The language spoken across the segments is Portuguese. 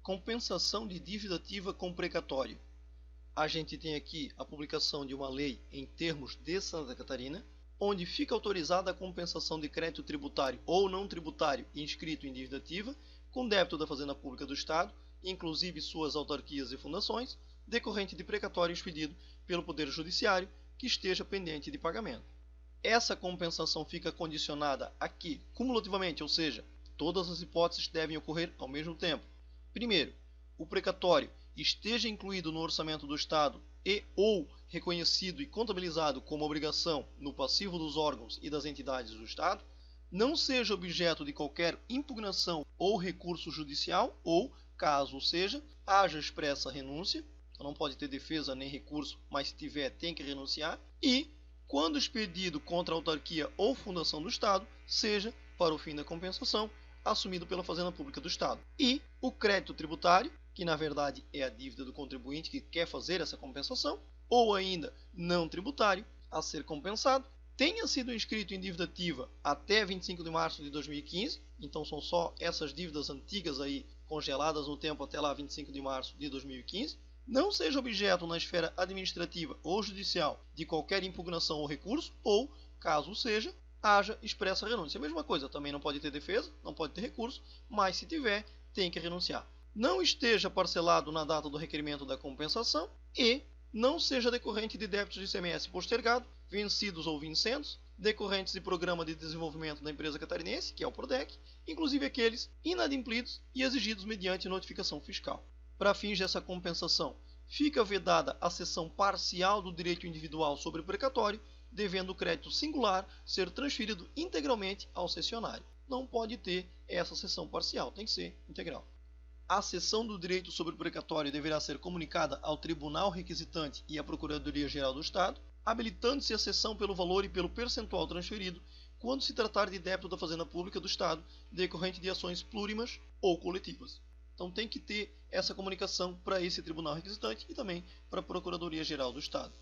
Compensação de dívida ativa com precatório. A gente tem aqui a publicação de uma lei em termos de Santa Catarina, onde fica autorizada a compensação de crédito tributário ou não tributário inscrito em dívida ativa, com débito da Fazenda Pública do Estado, inclusive suas autarquias e fundações, decorrente de precatório expedido pelo Poder Judiciário que esteja pendente de pagamento. Essa compensação fica condicionada a que, cumulativamente, ou seja, todas as hipóteses devem ocorrer ao mesmo tempo. Primeiro, o precatório esteja incluído no orçamento do Estado e ou reconhecido e contabilizado como obrigação no passivo dos órgãos e das entidades do Estado, não seja objeto de qualquer impugnação ou recurso judicial ou, caso seja, haja expressa renúncia, não pode ter defesa nem recurso, mas se tiver tem que renunciar, e, quando expedido contra a autarquia ou fundação do Estado, seja, para o fim da compensação, assumido pela Fazenda Pública do Estado. E o crédito tributário, que na verdade é a dívida do contribuinte que quer fazer essa compensação, ou ainda não tributário, a ser compensado, tenha sido inscrito em dívida ativa até 25 de março de 2015, então são só essas dívidas antigas aí congeladas no tempo até lá 25 de março de 2015, não seja objeto na esfera administrativa ou judicial de qualquer impugnação ou recurso, ou, caso seja, haja expressa renúncia. A mesma coisa, também não pode ter defesa, não pode ter recurso, mas se tiver, tem que renunciar. Não esteja parcelado na data do requerimento da compensação e não seja decorrente de débitos de ICMS postergado, vencidos ou vincendos, decorrentes de Programa de Desenvolvimento da Empresa Catarinense, que é o PRODEC, inclusive aqueles inadimplidos e exigidos mediante notificação fiscal. Para fins dessa compensação, fica vedada a cessão parcial do direito individual sobre o precatório, devendo o crédito singular ser transferido integralmente ao cessionário. Não pode ter essa cessão parcial, tem que ser integral. A cessão do direito sobre o precatório deverá ser comunicada ao Tribunal Requisitante e à Procuradoria-Geral do Estado, habilitando-se a cessão pelo valor e pelo percentual transferido, quando se tratar de débito da Fazenda Pública do Estado, decorrente de ações plurimas ou coletivas. Então tem que ter essa comunicação para esse Tribunal Requisitante e também para a Procuradoria-Geral do Estado.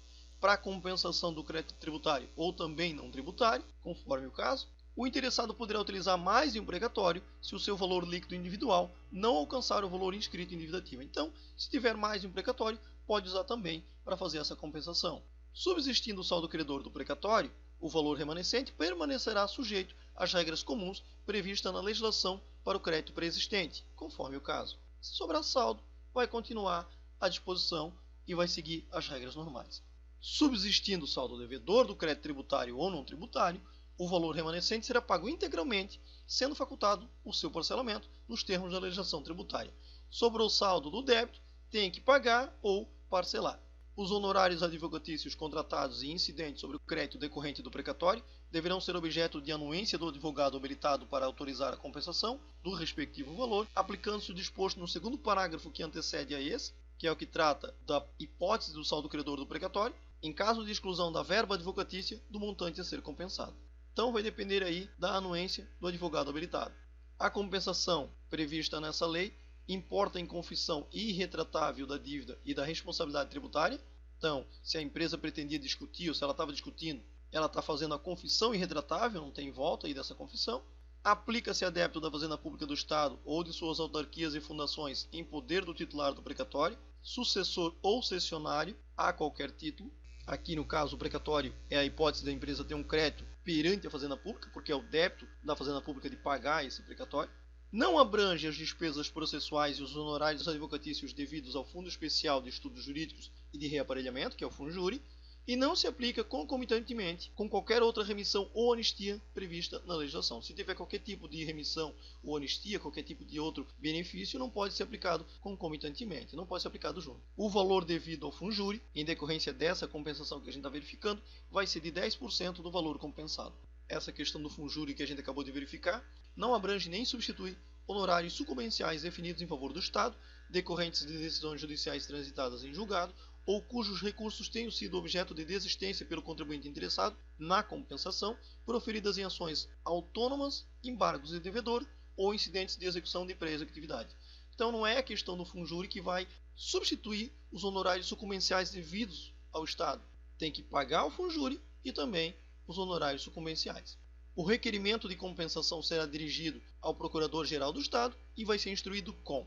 Para a compensação do crédito tributário ou também não tributário, conforme o caso, o interessado poderá utilizar mais de um precatório se o seu valor líquido individual não alcançar o valor inscrito em dívida ativa. Então, se tiver mais de um precatório, pode usar também para fazer essa compensação. Subsistindo o saldo credor do precatório, o valor remanescente permanecerá sujeito às regras comuns previstas na legislação para o crédito pré-existente, conforme o caso. Se sobrar saldo, vai continuar à disposição e vai seguir as regras normais. Subsistindo o saldo devedor do crédito tributário ou não tributário, o valor remanescente será pago integralmente, sendo facultado o seu parcelamento nos termos da legislação tributária. Sobrou o saldo do débito, tem que pagar ou parcelar. Os honorários advocatícios contratados e incidentes sobre o crédito decorrente do precatório deverão ser objeto de anuência do advogado habilitado para autorizar a compensação do respectivo valor, aplicando-se o disposto no segundo parágrafo que antecede a esse, que é o que trata da hipótese do saldo credor do precatório, em caso de exclusão da verba advocatícia do montante a ser compensado. Então vai depender aí da anuência do advogado habilitado. A compensação prevista nessa lei importa em confissão irretratável da dívida e da responsabilidade tributária. Então, se a empresa pretendia discutir ou se ela estava discutindo, ela está fazendo a confissão irretratável, não tem volta aí dessa confissão. Aplica-se a débito da Fazenda Pública do Estado ou de suas autarquias e fundações em poder do titular do precatório, sucessor ou cessionário a qualquer título. Aqui, no caso, o precatório é a hipótese da empresa ter um crédito perante a Fazenda Pública, porque é o débito da Fazenda Pública de pagar esse precatório. Não abrange as despesas processuais e os honorários advocatícios devidos ao Fundo Especial de Estudos Jurídicos e de Reaparelhamento, que é o FUNJURI, e não se aplica concomitantemente com qualquer outra remissão ou anistia prevista na legislação. Se tiver qualquer tipo de remissão ou anistia, qualquer tipo de outro benefício, não pode ser aplicado concomitantemente, não pode ser aplicado junto. O valor devido ao FUNJURI, em decorrência dessa compensação que a gente está verificando, vai ser de 10% do valor compensado. Essa questão do FUNJURI que a gente acabou de verificar não abrange nem substitui honorários sucumbenciais definidos em favor do Estado, decorrentes de decisões judiciais transitadas em julgado, ou cujos recursos tenham sido objeto de desistência pelo contribuinte interessado na compensação, proferidas em ações autônomas, embargos de devedor ou incidentes de execução de pré-executividade. Então não é a questão do FUNJURI que vai substituir os honorários sucumbenciais devidos ao Estado. Tem que pagar o FUNJURI e também os honorários sucumbenciais. O requerimento de compensação será dirigido ao Procurador-Geral do Estado e vai ser instruído com: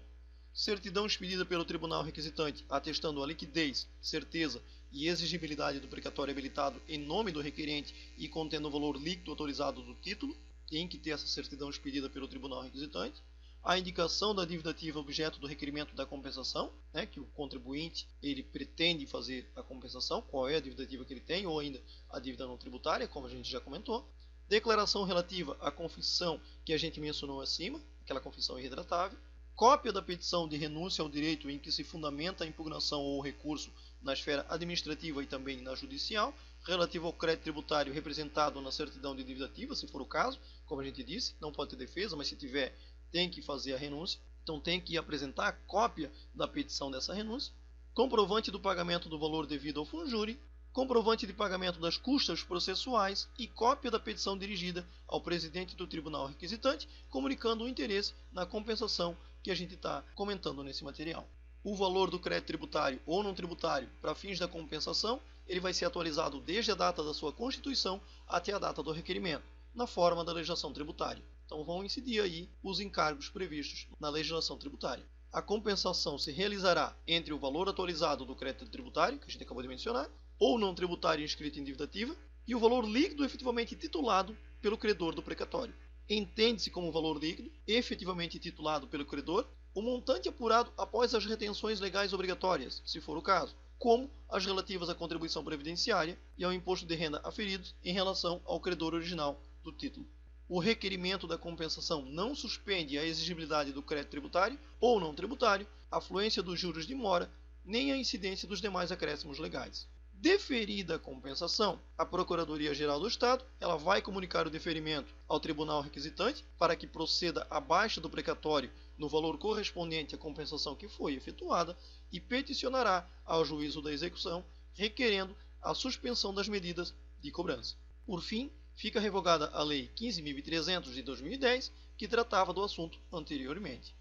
certidão expedida pelo tribunal requisitante atestando a liquidez, certeza e exigibilidade do precatório habilitado em nome do requerente e contendo o valor líquido autorizado do título, tem que ter essa certidão expedida pelo tribunal requisitante. A indicação da dívida ativa objeto do requerimento da compensação, que o contribuinte ele pretende fazer a compensação, qual é a dívida ativa que ele tem, ou ainda a dívida não tributária, como a gente já comentou. Declaração relativa à confissão que a gente mencionou acima, aquela confissão irretratável. Cópia da petição de renúncia ao direito em que se fundamenta a impugnação ou recurso na esfera administrativa e também na judicial, relativo ao crédito tributário representado na certidão de dívida ativa, se for o caso, como a gente disse, não pode ter defesa, mas se tiver, tem que fazer a renúncia. Então tem que apresentar a cópia da petição dessa renúncia. Comprovante do pagamento do valor devido ao funjúri, comprovante de pagamento das custas processuais e cópia da petição dirigida ao presidente do tribunal requisitante, comunicando o interesse na compensação que a gente está comentando nesse material. O valor do crédito tributário ou não tributário para fins da compensação, ele vai ser atualizado desde a data da sua constituição até a data do requerimento, na forma da legislação tributária. Então vão incidir aí os encargos previstos na legislação tributária. A compensação se realizará entre o valor atualizado do crédito tributário, que a gente acabou de mencionar, ou não tributário inscrito em dívida ativa, e o valor líquido efetivamente titulado pelo credor do precatório. Entende-se como valor líquido, efetivamente titulado pelo credor, o montante apurado após as retenções legais obrigatórias, se for o caso, como as relativas à contribuição previdenciária e ao imposto de renda aferidos em relação ao credor original do título. O requerimento da compensação não suspende a exigibilidade do crédito tributário ou não tributário, a fluência dos juros de mora, nem a incidência dos demais acréscimos legais. Deferida a compensação, a Procuradoria-Geral do Estado ela vai comunicar o deferimento ao tribunal requisitante para que proceda a baixa do precatório no valor correspondente à compensação que foi efetuada e peticionará ao juízo da execução, requerendo a suspensão das medidas de cobrança. Por fim, fica revogada a Lei 15.300 de 2010, que tratava do assunto anteriormente.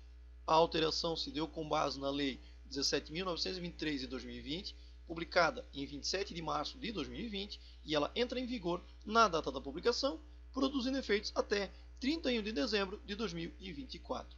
A alteração se deu com base na Lei 17.923 de 2020, publicada em 27 de março de 2020, e ela entra em vigor na data da publicação, produzindo efeitos até 31 de dezembro de 2024.